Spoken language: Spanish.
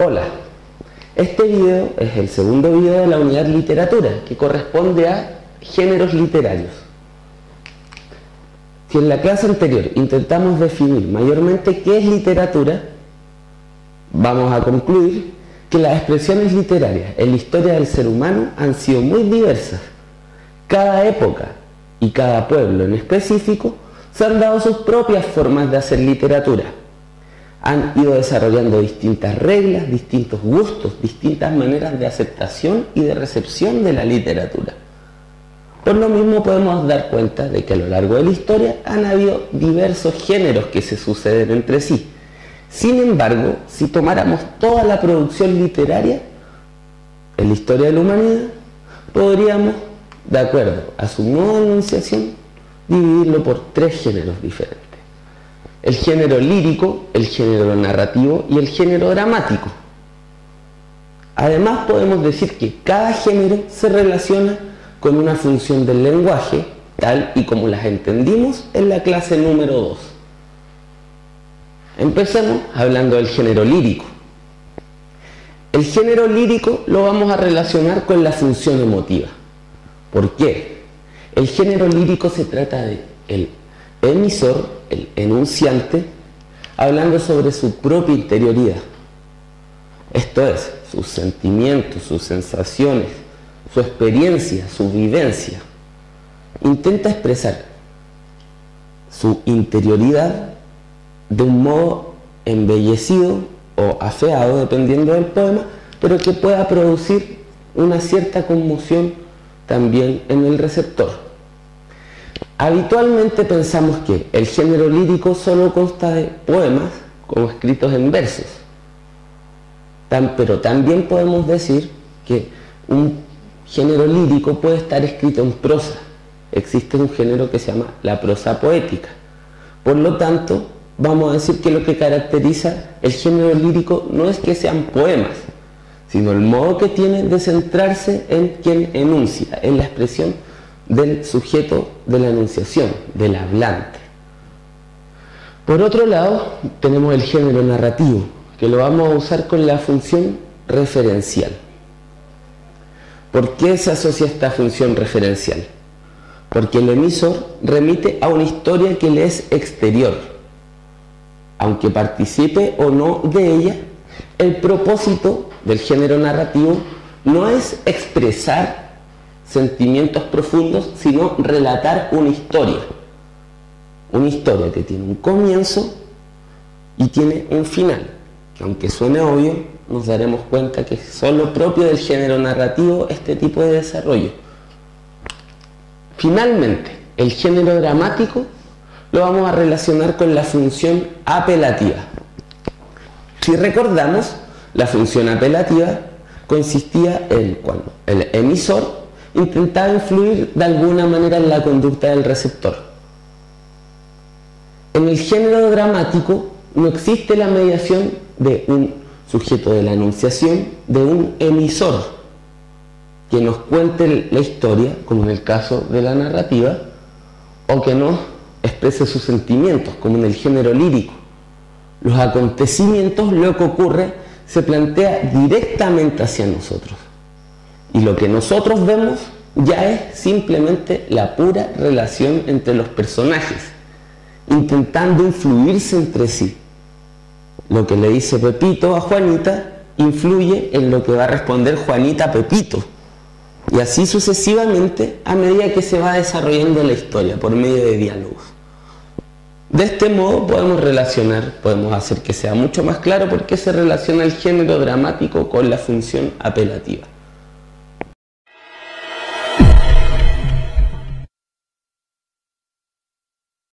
Hola, este video es el segundo video de la unidad literatura que corresponde a géneros literarios. Si en la clase anterior intentamos definir mayormente qué es literatura, vamos a concluir que las expresiones literarias en la historia del ser humano han sido muy diversas. Cada época y cada pueblo en específico se han dado sus propias formas de hacer literatura. Han ido desarrollando distintas reglas, distintos gustos, distintas maneras de aceptación y de recepción de la literatura. Por lo mismo podemos dar cuenta de que a lo largo de la historia han habido diversos géneros que se suceden entre sí. Sin embargo, si tomáramos toda la producción literaria en la historia de la humanidad, podríamos, de acuerdo a su modo de enunciación, dividirlo por tres géneros diferentes: el género lírico, el género narrativo y el género dramático. Además podemos decir que cada género se relaciona con una función del lenguaje, tal y como las entendimos en la clase número 2. Empecemos hablando del género lírico. El género lírico lo vamos a relacionar con la función emotiva. ¿Por qué? El género lírico se trata de el emisor, el enunciante, hablando sobre su propia interioridad. Esto es, sus sentimientos, sus sensaciones, su experiencia, su vivencia. Intenta expresar su interioridad de un modo embellecido o afeado, dependiendo del poema, pero que pueda producir una cierta conmoción también en el receptor. Habitualmente pensamos que el género lírico solo consta de poemas como escritos en versos, pero también podemos decir que un género lírico puede estar escrito en prosa. Existe un género que se llama la prosa poética. Por lo tanto, vamos a decir que lo que caracteriza el género lírico no es que sean poemas, sino el modo que tiene de centrarse en quien enuncia, en la expresión del sujeto de la enunciación, del hablante. Por otro lado, tenemos el género narrativo, que lo vamos a usar con la función referencial. ¿Por qué se asocia esta función referencial? Porque el emisor remite a una historia que le es exterior. Aunque participe o no de ella, el propósito del género narrativo no es expresar sentimientos profundos, sino relatar una historia. Una historia que tiene un comienzo y tiene un final, que aunque suene obvio, nos daremos cuenta que es solo propio del género narrativo este tipo de desarrollo. Finalmente, el género dramático lo vamos a relacionar con la función apelativa. Si recordamos, la función apelativa consistía en cuando el emisor intentaba influir de alguna manera en la conducta del receptor. En el género dramático no existe la mediación de un sujeto de la enunciación, de un emisor que nos cuente la historia, como en el caso de la narrativa, o que nos exprese sus sentimientos, como en el género lírico. Los acontecimientos, lo que ocurre, se plantea directamente hacia nosotros. Y lo que nosotros vemos ya es simplemente la pura relación entre los personajes, intentando influirse entre sí. Lo que le dice Pepito a Juanita influye en lo que va a responder Juanita a Pepito. Y así sucesivamente a medida que se va desarrollando la historia por medio de diálogos. De este modo podemos hacer que sea mucho más claro por qué se relaciona el género dramático con la función apelativa.